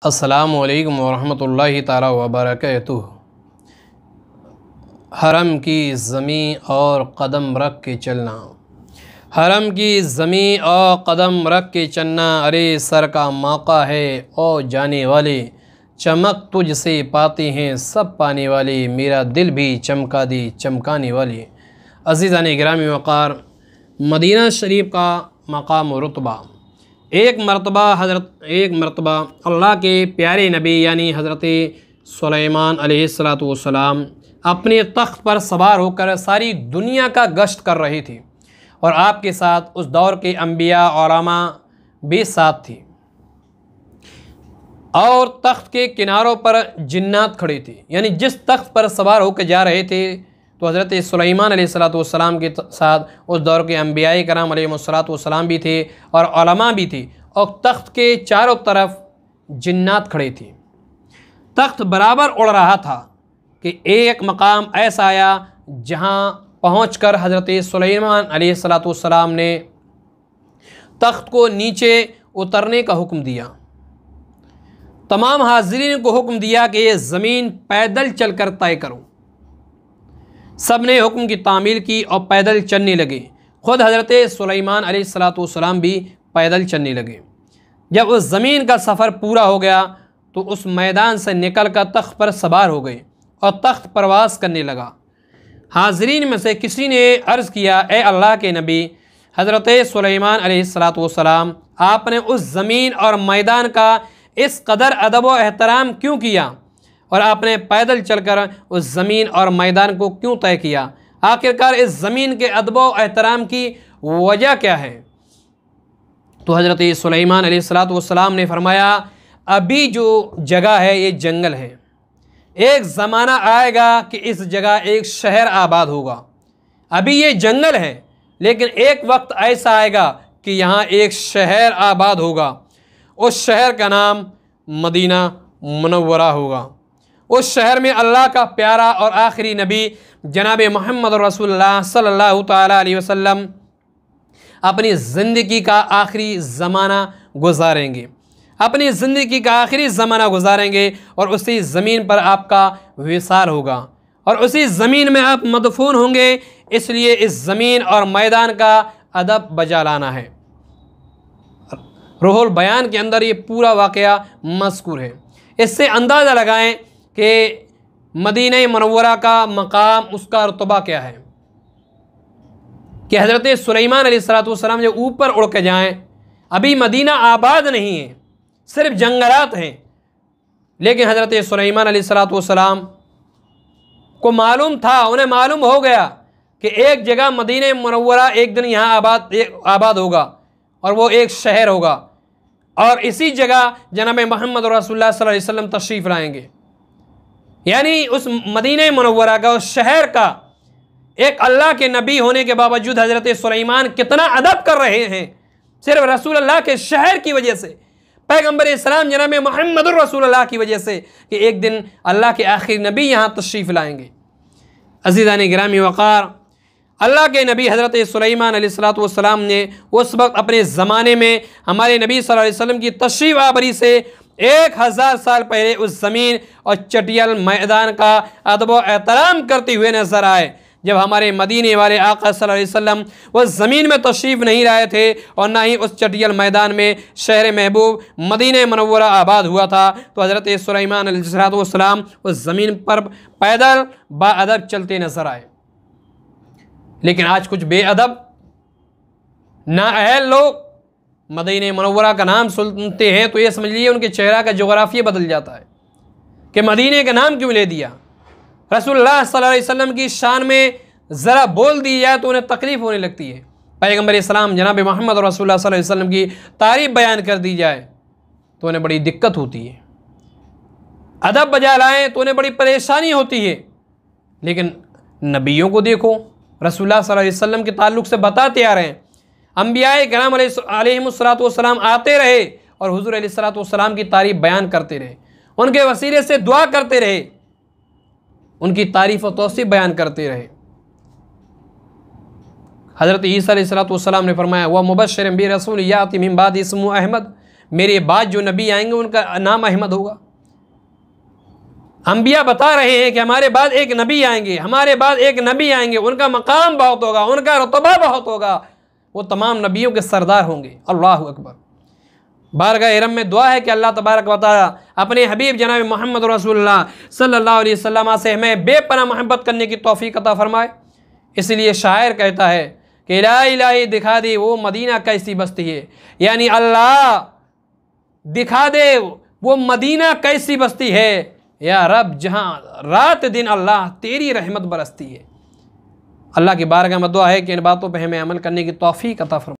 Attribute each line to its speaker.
Speaker 1: अस्सलामु अलैकुम वरहमतुल्लाहि ताला वबरकातुहू। हरम की ज़मीं और कदम रख के चलना, हरम की ज़मीं और कदम रख के चलना, अरे सर का मौका है और जाने वाले, चमक तुझसे पाते हैं सब पाने वाले, मेरा दिल भी चमका दे चमकाने वाले। अज़ीज़ान गिरामी वक़ार, मदीना शरीफ का मकाम व रुतबा। एक मरतबा अल्लाह के प्यारे नबी यानी हज़रत सुलेमान अलैहिस्सलातु वस्सलाम अपने तख्त पर सवार होकर सारी दुनिया का गश्त कर रहे थे और आपके साथ उस दौर के अम्बिया औलामा भी साथ थी और तख्त के किनारों पर जिन्नात खड़े थे। यानी जिस तख्त पर सवार होकर जा रहे थे तो हज़रत सुलेमान अलैहिस्सलातु वस्सलाम के साथ उस दौर के अम्बिया कराम अलैहिमुस्सलातु वस्सलाम भी थे और उलमा भी थे और तख्त के चारों तरफ जिन्नात खड़े थे। तख्त बराबर उड़ रहा था कि एक मकाम ऐसा आया जहाँ पहुँचकर हज़रत सुलेमान अलैहिस्सलातु वस्सलाम ने तख्त को नीचे उतरने का हुक्म दिया। तमाम हाज़रीन को हुक्म दिया कि ये ज़मीन पैदल चलकर तय करो। सब ने हुक्म की तामील की और पैदल चलने लगे। ख़ुद हज़रत सुलेमान अलैहिस्सलातु वस्सलाम भी पैदल चलने लगे। जब उस ज़मीन का सफ़र पूरा हो गया तो उस मैदान से निकल कर तख्त पर सवार हो गए और तख्त परवास करने लगा। हाज़रीन में से किसी ने अर्ज़ किया, ए अल्लाह के नबी, हज़रत सुलेमान अलैहिस्सलातु वस्सलाम, आपने उस ज़मीन और मैदान का इस कदर अदब व एहतराम क्यों किया और आपने पैदल चलकर उस ज़मीन और मैदान को क्यों तय किया? आखिरकार इस ज़मीन के अदब व एहतराम की वजह क्या है? तो हज़रत सुलेमान अलैहिस्सलातु वस्सलाम ने फरमाया, अभी जो जगह है ये जंगल है, एक ज़माना आएगा कि इस जगह एक शहर आबाद होगा। अभी ये जंगल है लेकिन एक वक्त ऐसा आएगा कि यहाँ एक शहर आबाद होगा। उस शहर का नाम मदीना मुनव्वरा होगा। उस शहर में अल्लाह का प्यारा और आखिरी नबी जनाब मोहम्मद रसूलुल्लाह सल्लल्लाहु तआला अलैहि वसल्लम अपनी ज़िंदगी का आखिरी ज़माना गुजारेंगे, अपनी ज़िंदगी का आखिरी ज़माना गुजारेंगे और उसी ज़मीन पर आपका विसार होगा और उसी ज़मीन में आप मदफून होंगे। इसलिए इस ज़मीन और मैदान का अदब बजा लाना है। रूहुल बयान के अंदर ये पूरा वाक़या मज़कूर है। इससे अंदाज़ा लगाएं कि मदीना मुनव्वरा का मकाम, उसका रुतबा क्या है कि हज़रत सुलेमान अलैहिस्सलातु वस्सलाम जब ऊपर उड़ के जाएँ, अभी मदीना आबाद नहीं है, सिर्फ जंगलात हैं, लेकिन हज़रत सुलेमान अलैहिस्सलातु वस्सलाम को मालूम था, उन्हें मालूम हो गया कि एक जगह मदीना मुनव्वरा एक दिन यहाँ आबाद होगा और वो एक शहर होगा और इसी जगह जनाब मोहम्मद रसूलुल्लाह सल्लल्लाहु अलैहि वसल्लम तशरीफ़ लाएंगे। यानी उस मदीना मुनव्वरा का, उस शहर का एक अल्लाह के नबी होने के बावजूद हज़रत सुलेमान कितना अदब कर रहे हैं सिर्फ रसूलुल्लाह के शहर की वजह से, पैगम्बर इस्लाम जनाब मोहम्मद रसूलुल्लाह की वजह से कि एक दिन अल्लाह के आखिरी नबी यहाँ तशरीफ़ लाएंगे। अज़ीज़ान गिरामी वक़ार, अल्लाह के नबी हज़रत सुलेमान अलैहिस्सलातु वस्सलाम ने उस वक्त अपने ज़माने में हमारे नबी सल्लल्लाहु अलैहि वसल्लम की तशरीफ़ आबरी से 1000 साल पहले उस ज़मीन और चटियल मैदान का अदब व एहतराम करते हुए नजर आए। जब हमारे मदीने वाले आका सल्लल्लाहु अलैहि वसल्लम उस ज़मीन में तशरीफ़ नहीं लाए थे और ना ही उस चटियल मैदान में शहर महबूब मदीना मुनव्वरा आबाद हुआ था, तो हज़रत सुलेमान अलैहिस्सलातु वस्सलाम उस ज़मीन पर पैदल बाअदब चलते नजर आए। लेकिन आज कुछ बेअदब नाअहल लोग मदीना मुनव्वरा का नाम सुनते हैं तो ये समझ लीजिए उनके चेहरा का जोग्राफिया बदल जाता है कि मदीने का नाम क्यों ले दिया। रसूलुल्लाह सल्लल्लाहु अलैहि वसल्लम की शान में ज़रा बोल दी जाए तो उन्हें तकलीफ़ होने लगती है। पैगम्बर इस्लाम जनाब मोहम्मद रसूलुल्लाह सल्लल्लाहु अलैहि वसल्लम की तारीफ़ बयान कर दी जाए तो उन्हें बड़ी दिक्कत होती है, अदब बजा लाएँ तो उन्हें बड़ी परेशानी होती है। लेकिन नबियों को देखो, रसूलुल्लाह सल्लल्लाहु अलैहि वसल्लम के ताल्लुक़ से बताते आ रहे हैं, अम्बिया कराम अलैहिमुस्सलातु वस्सलाम आते रहे और हुज़ूर अलैहिस्सलातु वस्सलाम की तारीफ़ बयान करते रहे, उनके वसीले से दुआ करते रहे, उनकी तारीफ़ और तौसीफ़ बयान करते रहे। हज़रत ईसा अलैहिस्सलातु वस्सलाम ने फरमाया, वह मुबश्शिरन बि रसूल याती मिन बादि इस्मुहु अहमद, मेरे बाद जो नबी आएंगे उनका नाम अहमद होगा। अंबिया बता रहे हैं कि हमारे बाद एक नबी आएंगे, हमारे बाद एक नबी आएंगे, उनका मकाम बहुत होगा, उनका रुतबा बहुत होगा, वो तमाम नबियों के सरदार होंगे। अल्लाह अकबर। बारगाह इरम में दुआ है कि अल्लाह तबारक व तआला अपने हबीब जनाब मोहम्मद रसूलुल्लाह सल्लल्लाहु अलैहि वसल्लम से हमें बेपनाह मोहब्बत करने की तौफीक अता फरमाए। इसलिए शायर कहता है कि ला इलाही दिखा दे वो मदीना कैसी बस्ती है, यानी अल्लाह दिखा दे वो मदीना कैसी बस्ती है या रब जहाँ रात दिन अल्लाह तेरी रहमत बरसती है। अल्लाह की बारगाह में दुआ है कि इन बातों पर हमें अमल करने की तौफीक अता फरमाए।